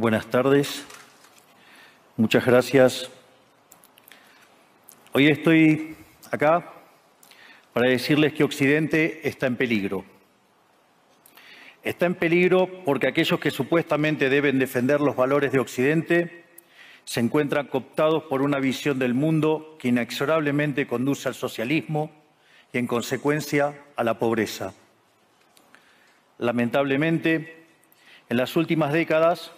Buenas tardes. Muchas gracias. Hoy estoy acá para decirles que Occidente está en peligro. Está en peligro porque aquellos que supuestamente deben defender los valores de Occidente se encuentran cooptados por una visión del mundo que inexorablemente conduce al socialismo y, en consecuencia, a la pobreza. Lamentablemente, en las últimas décadas,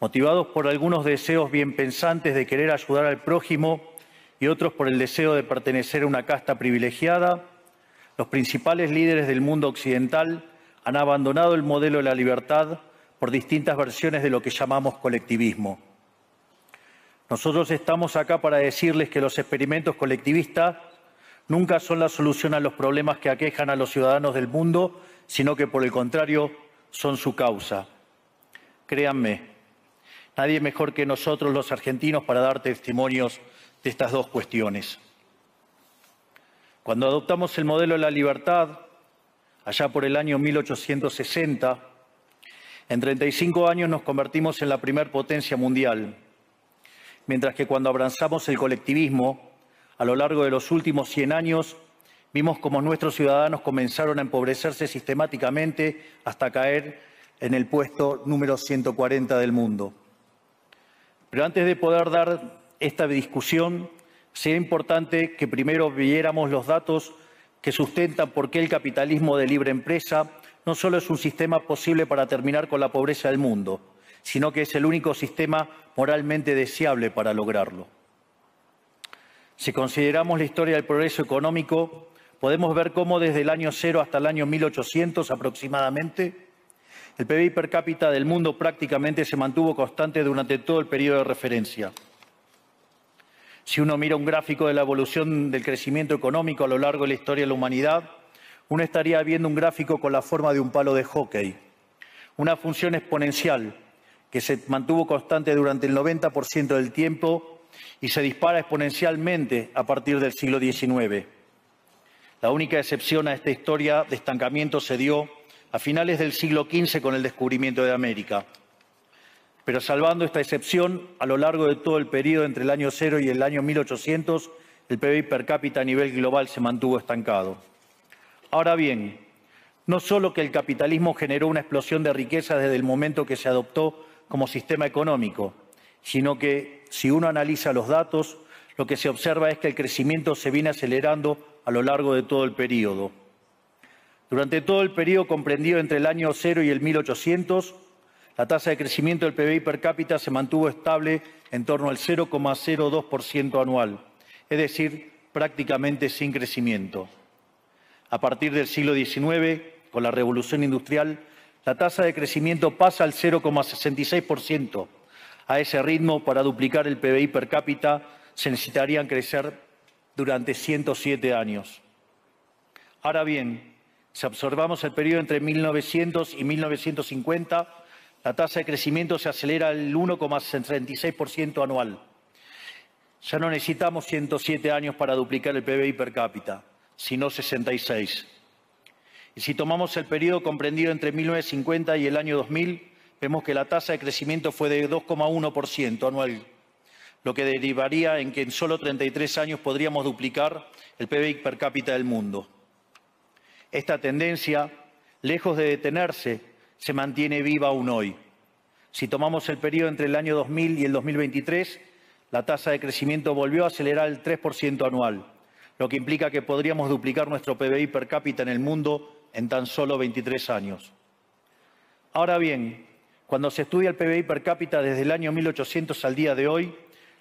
motivados por algunos deseos bien pensantes de querer ayudar al prójimo y otros por el deseo de pertenecer a una casta privilegiada, los principales líderes del mundo occidental han abandonado el modelo de la libertad por distintas versiones de lo que llamamos colectivismo. Nosotros estamos acá para decirles que los experimentos colectivistas nunca son la solución a los problemas que aquejan a los ciudadanos del mundo, sino que, por el contrario, son su causa. Créanme, nadie mejor que nosotros los argentinos para dar testimonios de estas dos cuestiones. Cuando adoptamos el modelo de la libertad, allá por el año 1860, en 35 años nos convertimos en la primer potencia mundial, mientras que cuando abrazamos el colectivismo, a lo largo de los últimos 100 años, vimos cómo nuestros ciudadanos comenzaron a empobrecerse sistemáticamente hasta caer en el puesto número 140 del mundo. Pero antes de poder dar esta discusión, sería importante que primero viéramos los datos que sustentan por qué el capitalismo de libre empresa no solo es un sistema posible para terminar con la pobreza del mundo, sino que es el único sistema moralmente deseable para lograrlo. Si consideramos la historia del progreso económico, podemos ver cómo desde el año 0 hasta el año 1800 aproximadamente, el PBI per cápita del mundo prácticamente se mantuvo constante durante todo el periodo de referencia. Si uno mira un gráfico de la evolución del crecimiento económico a lo largo de la historia de la humanidad, uno estaría viendo un gráfico con la forma de un palo de hockey, una función exponencial que se mantuvo constante durante el 90% del tiempo y se dispara exponencialmente a partir del siglo XIX. La única excepción a esta historia de estancamiento se dio a finales del siglo XV con el descubrimiento de América. Pero salvando esta excepción, a lo largo de todo el periodo entre el año 0 y el año 1800, el PBI per cápita a nivel global se mantuvo estancado. Ahora bien, no solo que el capitalismo generó una explosión de riqueza desde el momento que se adoptó como sistema económico, sino que, si uno analiza los datos, lo que se observa es que el crecimiento se viene acelerando a lo largo de todo el periodo. Durante todo el periodo comprendido entre el año 0 y el 1800, la tasa de crecimiento del PBI per cápita se mantuvo estable en torno al 0,02% anual, es decir, prácticamente sin crecimiento. A partir del siglo XIX, con la revolución industrial, la tasa de crecimiento pasa al 0,66%. A ese ritmo, para duplicar el PBI per cápita, se necesitarían crecer durante 107 años. Ahora bien, si observamos el periodo entre 1900 y 1950, la tasa de crecimiento se acelera al 1,36% anual. Ya no necesitamos 107 años para duplicar el PBI per cápita, sino 66. Y si tomamos el periodo comprendido entre 1950 y el año 2000, vemos que la tasa de crecimiento fue de 2,1% anual, lo que derivaría en que en solo 33 años podríamos duplicar el PBI per cápita del mundo. Esta tendencia, lejos de detenerse, se mantiene viva aún hoy. Si tomamos el periodo entre el año 2000 y el 2023, la tasa de crecimiento volvió a acelerar el 3% anual, lo que implica que podríamos duplicar nuestro PBI per cápita en el mundo en tan solo 23 años. Ahora bien, cuando se estudia el PBI per cápita desde el año 1800 al día de hoy,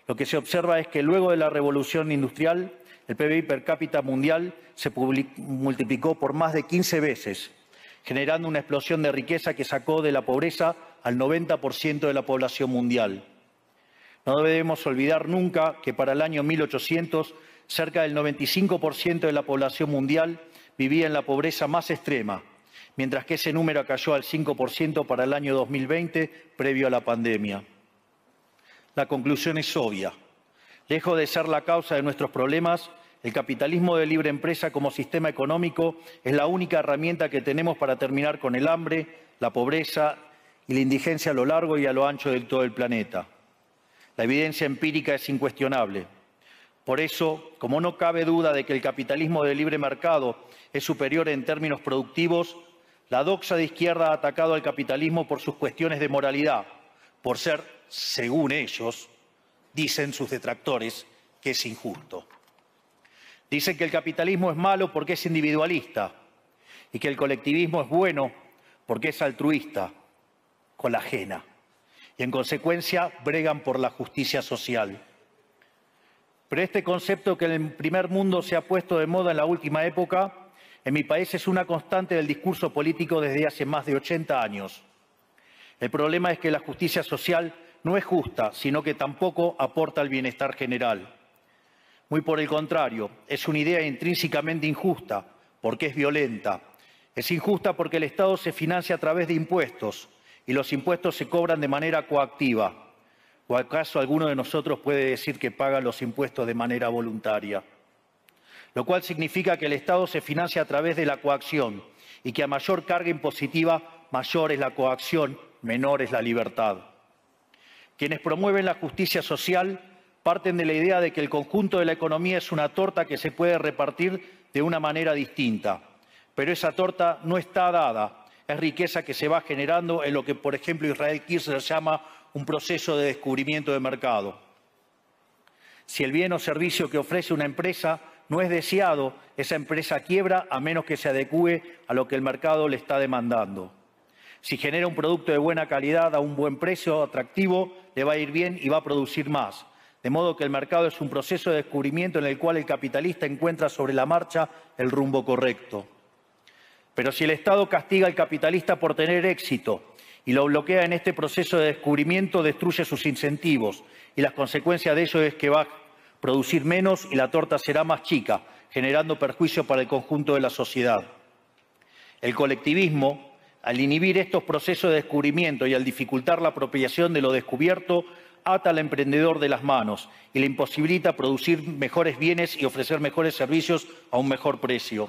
lo que se observa es que luego de la revolución industrial, el PBI per cápita mundial se multiplicó por más de 15 veces, generando una explosión de riqueza que sacó de la pobreza al 90% de la población mundial. No debemos olvidar nunca que para el año 1800, cerca del 95% de la población mundial vivía en la pobreza más extrema, mientras que ese número cayó al 5% para el año 2020, previo a la pandemia. La conclusión es obvia. Lejos de ser la causa de nuestros problemas, el capitalismo de libre empresa como sistema económico es la única herramienta que tenemos para terminar con el hambre, la pobreza y la indigencia a lo largo y a lo ancho de todo el planeta. La evidencia empírica es incuestionable. Por eso, como no cabe duda de que el capitalismo de libre mercado es superior en términos productivos, la doxa de izquierda ha atacado al capitalismo por sus cuestiones de moralidad, por ser, según ellos, dicen sus detractores, que es injusto. Dicen que el capitalismo es malo porque es individualista y que el colectivismo es bueno porque es altruista, con la ajena. Y en consecuencia bregan por la justicia social. Pero este concepto que en el primer mundo se ha puesto de moda en la última época, en mi país es una constante del discurso político desde hace más de 80 años. El problema es que la justicia social no es justa, sino que tampoco aporta al bienestar general. Muy por el contrario, es una idea intrínsecamente injusta, porque es violenta. Es injusta porque el Estado se financia a través de impuestos y los impuestos se cobran de manera coactiva. ¿O acaso alguno de nosotros puede decir que paga los impuestos de manera voluntaria? Lo cual significa que el Estado se financia a través de la coacción y que a mayor carga impositiva, mayor es la coacción, menor es la libertad. Quienes promueven la justicia social parten de la idea de que el conjunto de la economía es una torta que se puede repartir de una manera distinta. Pero esa torta no está dada, es riqueza que se va generando en lo que, por ejemplo, Israel Kirzler llama un proceso de descubrimiento de mercado. Si el bien o servicio que ofrece una empresa no es deseado, esa empresa quiebra a menos que se adecúe a lo que el mercado le está demandando. Si genera un producto de buena calidad a un buen precio atractivo, le va a ir bien y va a producir más. De modo que el mercado es un proceso de descubrimiento en el cual el capitalista encuentra sobre la marcha el rumbo correcto. Pero si el Estado castiga al capitalista por tener éxito y lo bloquea en este proceso de descubrimiento, destruye sus incentivos y las consecuencias de ello es que va a producir menos y la torta será más chica, generando perjuicio para el conjunto de la sociedad. El colectivismo, al inhibir estos procesos de descubrimiento y al dificultar la apropiación de lo descubierto, ata al emprendedor de las manos y le imposibilita producir mejores bienes y ofrecer mejores servicios a un mejor precio.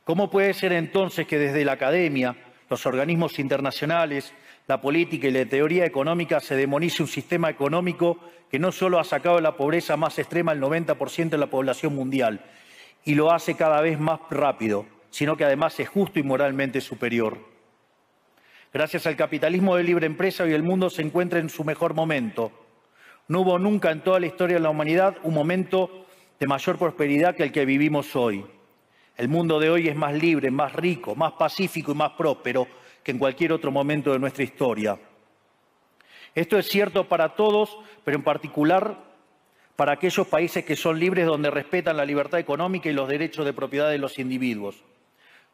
¿Cómo puede ser entonces que desde la academia, los organismos internacionales, la política y la teoría económica se demonice un sistema económico que no solo ha sacado de la pobreza más extrema al 90% de la población mundial y lo hace cada vez más rápido, sino que además es justo y moralmente superior? Gracias al capitalismo de libre empresa, hoy el mundo se encuentra en su mejor momento. No hubo nunca en toda la historia de la humanidad un momento de mayor prosperidad que el que vivimos hoy. El mundo de hoy es más libre, más rico, más pacífico y más próspero que en cualquier otro momento de nuestra historia. Esto es cierto para todos, pero en particular para aquellos países que son libres, donde respetan la libertad económica y los derechos de propiedad de los individuos.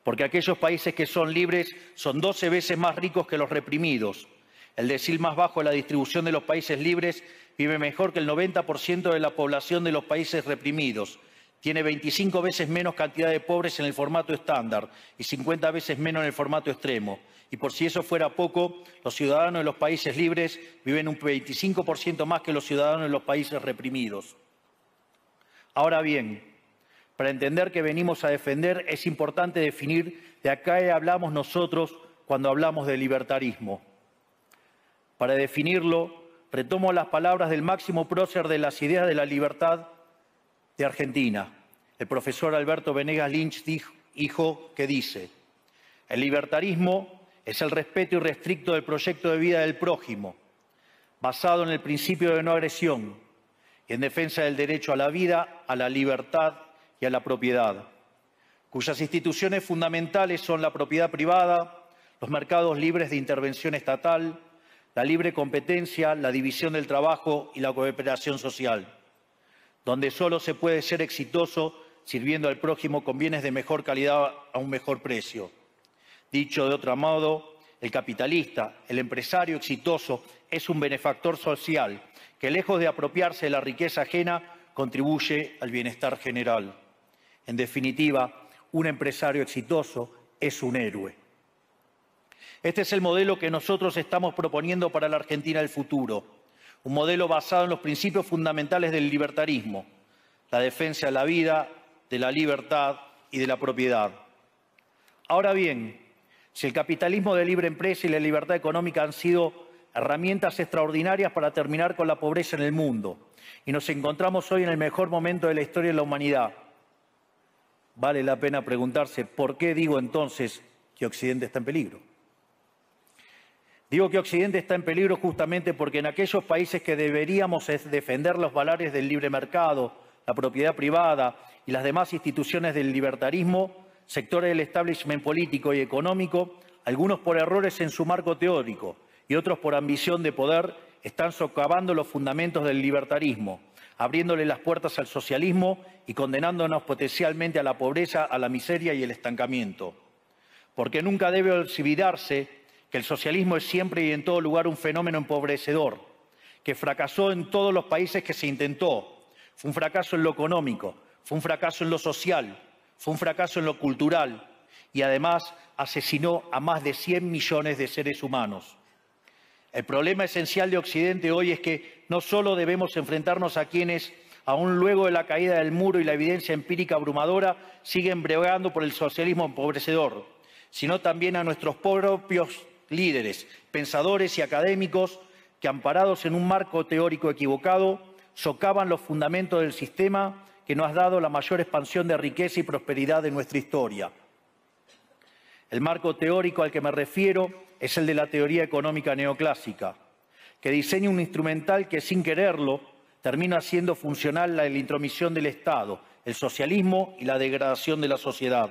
Porque aquellos países que son libres son 12 veces más ricos que los reprimidos. El decil más bajo de la distribución de los países libres vive mejor que el 90% de la población de los países reprimidos. Tiene 25 veces menos cantidad de pobres en el formato estándar y 50 veces menos en el formato extremo. Y por si eso fuera poco, los ciudadanos de los países libres viven un 25% más que los ciudadanos de los países reprimidos. Ahora bien, para entender qué venimos a defender es importante definir de a qué hablamos nosotros cuando hablamos de libertarismo. Para definirlo, retomo las palabras del máximo prócer de las ideas de la libertad de Argentina, el profesor Alberto Venegas Lynch, dijo que dice: el libertarismo es el respeto irrestricto del proyecto de vida del prójimo, basado en el principio de no agresión y en defensa del derecho a la vida, a la libertad y a la propiedad, cuyas instituciones fundamentales son la propiedad privada, los mercados libres de intervención estatal, la libre competencia, la división del trabajo y la cooperación social, donde solo se puede ser exitoso sirviendo al prójimo con bienes de mejor calidad a un mejor precio. Dicho de otro modo, el capitalista, el empresario exitoso, es un benefactor social que, lejos de apropiarse de la riqueza ajena, contribuye al bienestar general. En definitiva, un empresario exitoso es un héroe. Este es el modelo que nosotros estamos proponiendo para la Argentina del futuro. Un modelo basado en los principios fundamentales del libertarismo, la defensa de la vida, de la libertad y de la propiedad. Ahora bien, Si el capitalismo de libre empresa y la libertad económica han sido herramientas extraordinarias para terminar con la pobreza en el mundo, y nos encontramos hoy en el mejor momento de la historia de la humanidad, vale la pena preguntarse, ¿por qué digo entonces que Occidente está en peligro? Digo que Occidente está en peligro justamente porque en aquellos países que deberíamos defender los valores del libre mercado, la propiedad privada y las demás instituciones del libertarismo, sectores del establishment político y económico, algunos por errores en su marco teórico y otros por ambición de poder, están socavando los fundamentos del libertarismo, abriéndole las puertas al socialismo y condenándonos potencialmente a la pobreza, a la miseria y el estancamiento. Porque nunca debe olvidarse que el socialismo es siempre y en todo lugar un fenómeno empobrecedor, que fracasó en todos los países que se intentó. Fue un fracaso en lo económico, fue un fracaso en lo social, fue un fracaso en lo cultural y además asesinó a más de 100 millones de seres humanos. El problema esencial de Occidente hoy es que no solo debemos enfrentarnos a quienes, aún luego de la caída del muro y la evidencia empírica abrumadora, siguen bregando por el socialismo empobrecedor, sino también a nuestros propios líderes, pensadores y académicos que, amparados en un marco teórico equivocado, socavan los fundamentos del sistema que nos ha dado la mayor expansión de riqueza y prosperidad de nuestra historia. El marco teórico al que me refiero es el de la teoría económica neoclásica, que diseña un instrumental que, sin quererlo, termina haciendo funcional la intromisión del Estado, el socialismo y la degradación de la sociedad.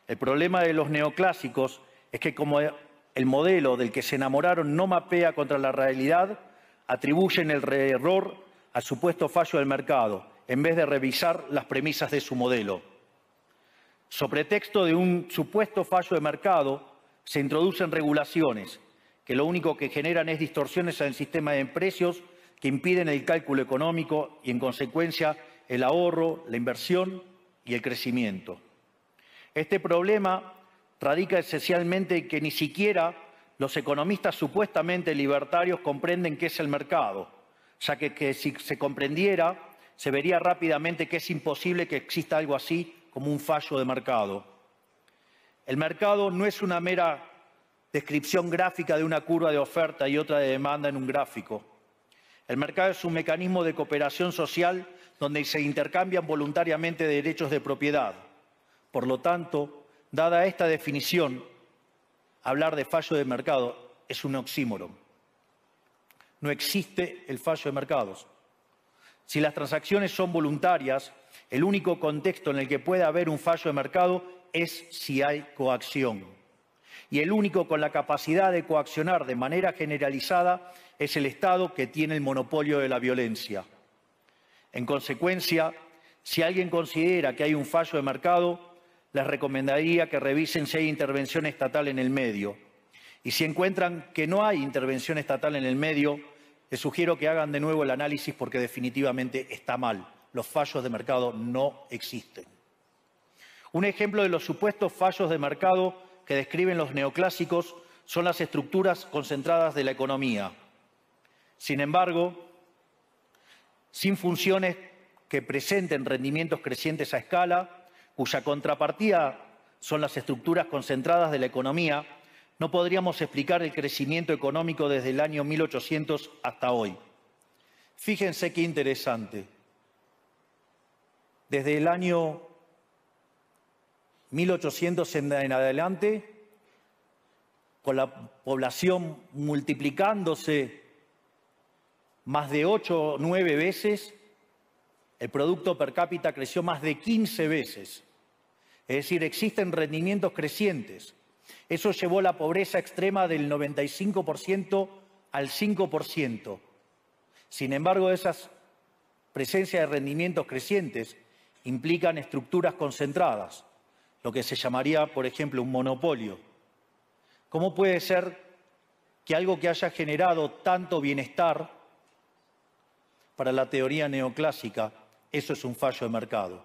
El problema de los neoclásicos es que, como el modelo del que se enamoraron no mapea contra la realidad, atribuyen el error al supuesto fallo del mercado, en vez de revisar las premisas de su modelo. Sobre pretexto de un supuesto fallo de mercado, se introducen regulaciones que lo único que generan es distorsiones en el sistema de precios que impiden el cálculo económico y, en consecuencia, el ahorro, la inversión y el crecimiento. Este problema radica esencialmente en que ni siquiera los economistas supuestamente libertarios comprenden qué es el mercado, ya que si se comprendiera, se vería rápidamente que es imposible que exista algo así como un fallo de mercado. El mercado no es una mera descripción gráfica de una curva de oferta y otra de demanda en un gráfico. El mercado es un mecanismo de cooperación social donde se intercambian voluntariamente derechos de propiedad. Por lo tanto, dada esta definición, hablar de fallo de mercado es un oxímoron. No existe el fallo de mercados. Si las transacciones son voluntarias, el único contexto en el que puede haber un fallo de mercado es si hay coacción. Y el único con la capacidad de coaccionar de manera generalizada es el Estado, que tiene el monopolio de la violencia. En consecuencia, si alguien considera que hay un fallo de mercado, les recomendaría que revisen si hay intervención estatal en el medio. Y si encuentran que no hay intervención estatal en el medio, les sugiero que hagan de nuevo el análisis porque definitivamente está mal. Los fallos de mercado no existen. Un ejemplo de los supuestos fallos de mercado que describen los neoclásicos son las estructuras concentradas de la economía. Sin embargo, sin funciones que presenten rendimientos crecientes a escala, cuya contrapartida son las estructuras concentradas de la economía, no podríamos explicar el crecimiento económico desde el año 1800 hasta hoy. Fíjense qué interesante. Desde el año 1800 en adelante, con la población multiplicándose más de 8 o 9 veces, el producto per cápita creció más de 15 veces. Es decir, existen rendimientos crecientes. Eso llevó la pobreza extrema del 95% al 5%. Sin embargo, esas presencias de rendimientos crecientes implican estructuras concentradas, lo que se llamaría, por ejemplo, un monopolio. ¿Cómo puede ser que algo que haya generado tanto bienestar para la teoría neoclásica, eso es un fallo de mercado?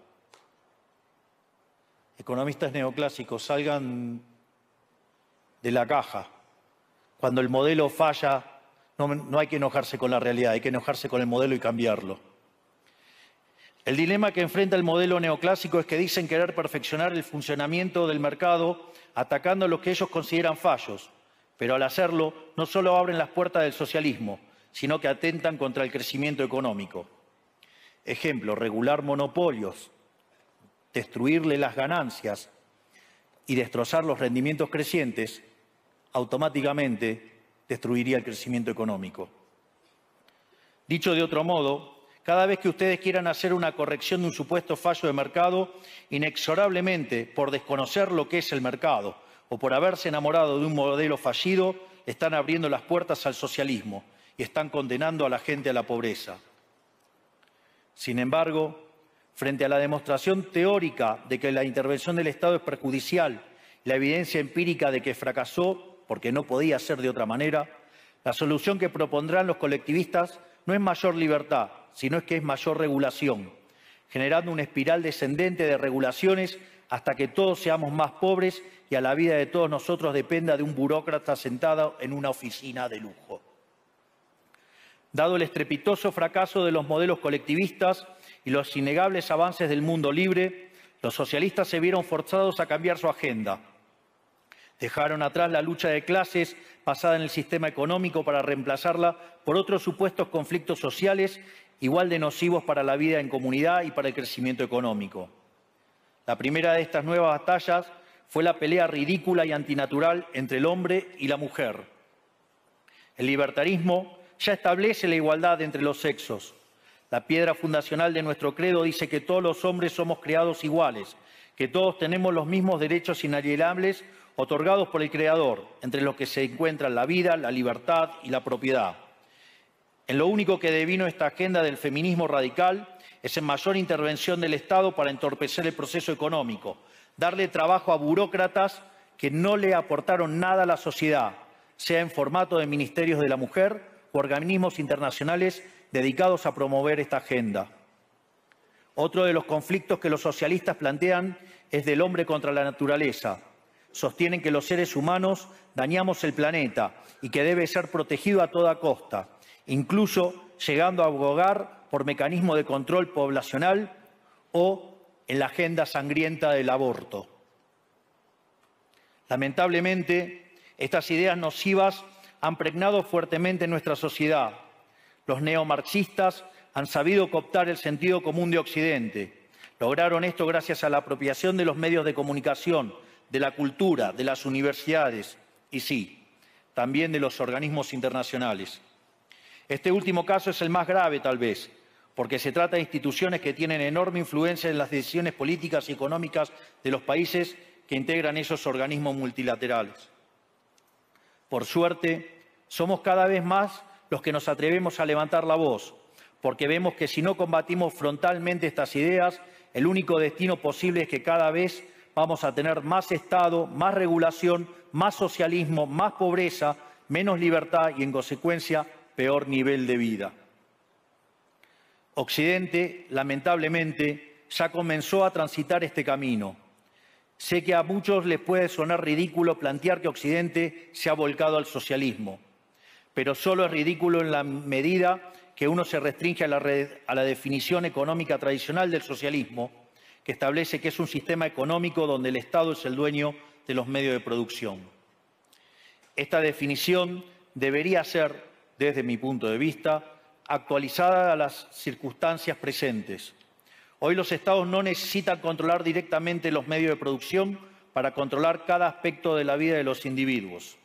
Economistas neoclásicos, salgan de la caja. Cuando el modelo falla, no hay que enojarse con la realidad, hay que enojarse con el modelo y cambiarlo. El dilema que enfrenta el modelo neoclásico es que dicen querer perfeccionar el funcionamiento del mercado atacando lo que ellos consideran fallos, pero al hacerlo no solo abren las puertas del socialismo, sino que atentan contra el crecimiento económico. Ejemplo, regular monopolios, destruirle las ganancias y destrozar los rendimientos crecientes, automáticamente destruiría el crecimiento económico. Dicho de otro modo, cada vez que ustedes quieran hacer una corrección de un supuesto fallo de mercado, inexorablemente, por desconocer lo que es el mercado o por haberse enamorado de un modelo fallido, están abriendo las puertas al socialismo y están condenando a la gente a la pobreza. Sin embargo, frente a la demostración teórica de que la intervención del Estado es perjudicial, la evidencia empírica de que fracasó porque no podía ser de otra manera, la solución que propondrán los colectivistas no es mayor libertad, sino que es mayor regulación, generando una espiral descendente de regulaciones hasta que todos seamos más pobres y a la vida de todos nosotros dependa de un burócrata sentado en una oficina de lujo. Dado el estrepitoso fracaso de los modelos colectivistas y los innegables avances del mundo libre, los socialistas se vieron forzados a cambiar su agenda. Dejaron atrás la lucha de clases basada en el sistema económico para reemplazarla por otros supuestos conflictos sociales igual de nocivos para la vida en comunidad y para el crecimiento económico. La primera de estas nuevas batallas fue la pelea ridícula y antinatural entre el hombre y la mujer. El libertarismo ya establece la igualdad entre los sexos. La piedra fundacional de nuestro credo dice que todos los hombres somos creados iguales, que todos tenemos los mismos derechos inalienables otorgados por el Creador, entre los que se encuentran la vida, la libertad y la propiedad. En lo único que devino esta agenda del feminismo radical es en mayor intervención del Estado para entorpecer el proceso económico, darle trabajo a burócratas que no le aportaron nada a la sociedad, sea en formato de ministerios de la mujer o organismos internacionales dedicados a promover esta agenda. Otro de los conflictos que los socialistas plantean es del hombre contra la naturaleza. Sostienen que los seres humanos dañamos el planeta y que debe ser protegido a toda costa, incluso llegando a abogar por mecanismos de control poblacional o en la agenda sangrienta del aborto. Lamentablemente, estas ideas nocivas han pregnado fuertemente en nuestra sociedad. Los neomarxistas han sabido cooptar el sentido común de Occidente. Lograron esto gracias a la apropiación de los medios de comunicación, de la cultura, de las universidades y sí, también de los organismos internacionales. Este último caso es el más grave, tal vez, porque se trata de instituciones que tienen enorme influencia en las decisiones políticas y económicas de los países que integran esos organismos multilaterales. Por suerte, somos cada vez más los que nos atrevemos a levantar la voz, porque vemos que si no combatimos frontalmente estas ideas, el único destino posible es que cada vez vamos a tener más Estado, más regulación, más socialismo, más pobreza, menos libertad y, en consecuencia, peor nivel de vida. Occidente, lamentablemente, ya comenzó a transitar este camino. Sé que a muchos les puede sonar ridículo plantear que Occidente se ha volcado al socialismo, pero solo es ridículo en la medida que uno se restringe a la definición económica tradicional del socialismo, que establece que es un sistema económico donde el Estado es el dueño de los medios de producción. Esta definición debería ser, desde mi punto de vista, actualizada a las circunstancias presentes. Hoy los Estados no necesitan controlar directamente los medios de producción para controlar cada aspecto de la vida de los individuos.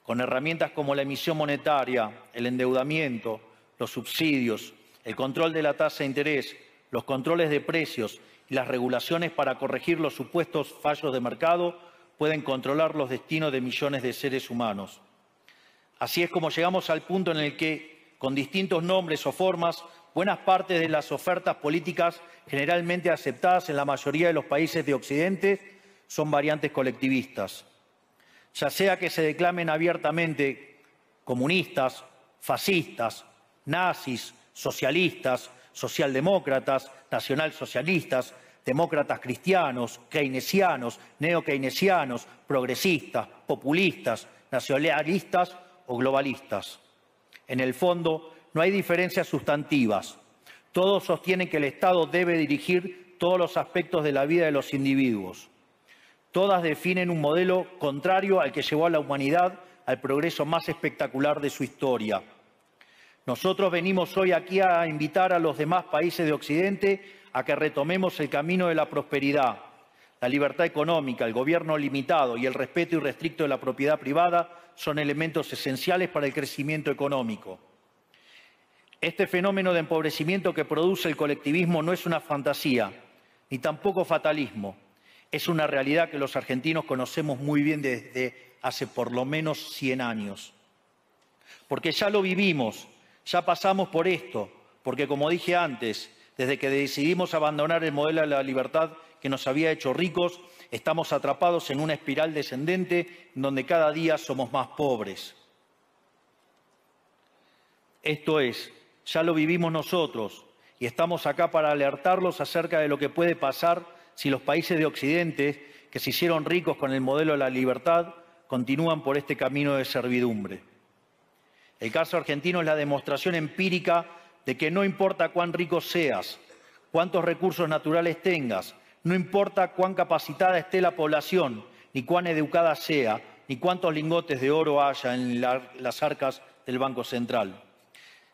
Con herramientas como la emisión monetaria, el endeudamiento, los subsidios, el control de la tasa de interés, los controles de precios y las regulaciones para corregir los supuestos fallos de mercado pueden controlar los destinos de millones de seres humanos. Así es como llegamos al punto en el que, con distintos nombres o formas, buenas partes de las ofertas políticas generalmente aceptadas en la mayoría de los países de Occidente son variantes colectivistas. Ya sea que se declamen abiertamente comunistas, fascistas, nazis, socialistas, socialdemócratas, nacionalsocialistas, demócratas cristianos, keynesianos, neokeynesianos, progresistas, populistas, nacionalistas o globalistas. En el fondo, no hay diferencias sustantivas. Todos sostienen que el Estado debe dirigir todos los aspectos de la vida de los individuos. Todas definen un modelo contrario al que llevó a la humanidad al progreso más espectacular de su historia. Nosotros venimos hoy aquí a invitar a los demás países de Occidente a que retomemos el camino de la prosperidad, la libertad económica, el gobierno limitado y el respeto irrestricto de la propiedad privada son elementos esenciales para el crecimiento económico. Este fenómeno de empobrecimiento que produce el colectivismo no es una fantasía, ni tampoco fatalismo. Es una realidad que los argentinos conocemos muy bien desde hace por lo menos 100 años. Porque ya lo vivimos, ya pasamos por esto, porque como dije antes, desde que decidimos abandonar el modelo de la libertad que nos había hecho ricos, estamos atrapados en una espiral descendente donde cada día somos más pobres. Esto es, ya lo vivimos nosotros y estamos acá para alertarlos acerca de lo que puede pasar si los países de Occidente, que se hicieron ricos con el modelo de la libertad, continúan por este camino de servidumbre. El caso argentino es la demostración empírica de que no importa cuán rico seas, cuántos recursos naturales tengas, no importa cuán capacitada esté la población, ni cuán educada sea, ni cuántos lingotes de oro haya en las arcas del Banco Central.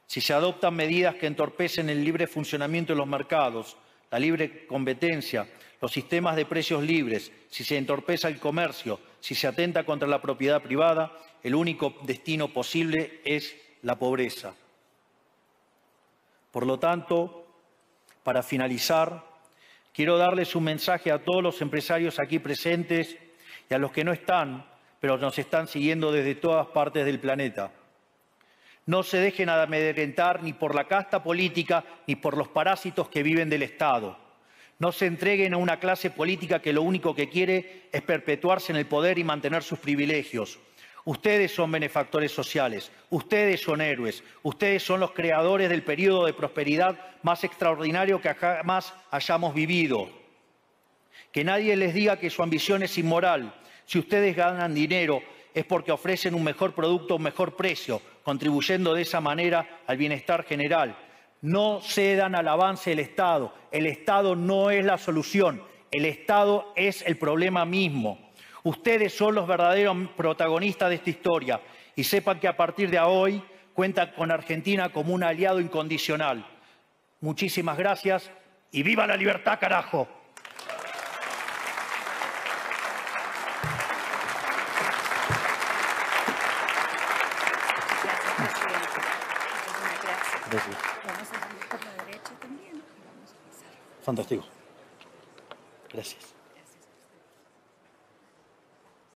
Si se adoptan medidas que entorpecen el libre funcionamiento de los mercados, la libre competencia, los sistemas de precios libres, si se entorpece el comercio, si se atenta contra la propiedad privada, el único destino posible es la pobreza. Por lo tanto, para finalizar, quiero darles un mensaje a todos los empresarios aquí presentes y a los que no están, pero nos están siguiendo desde todas partes del planeta. No se dejen amedrentar ni por la casta política ni por los parásitos que viven del Estado. No se entreguen a una clase política que lo único que quiere es perpetuarse en el poder y mantener sus privilegios. Ustedes son benefactores sociales, ustedes son héroes, ustedes son los creadores del periodo de prosperidad más extraordinario que jamás hayamos vivido. Que nadie les diga que su ambición es inmoral. Si ustedes ganan dinero es porque ofrecen un mejor producto a un mejor precio, contribuyendo de esa manera al bienestar general. No cedan al avance del Estado. El Estado no es la solución, el Estado es el problema mismo. Ustedes son los verdaderos protagonistas de esta historia y sepan que a partir de hoy cuentan con Argentina como un aliado incondicional. Muchísimas gracias y ¡viva la libertad, carajo! Gracias. Vamos a salir por la derecha también. Vamos a pasar. Fantástico. Gracias.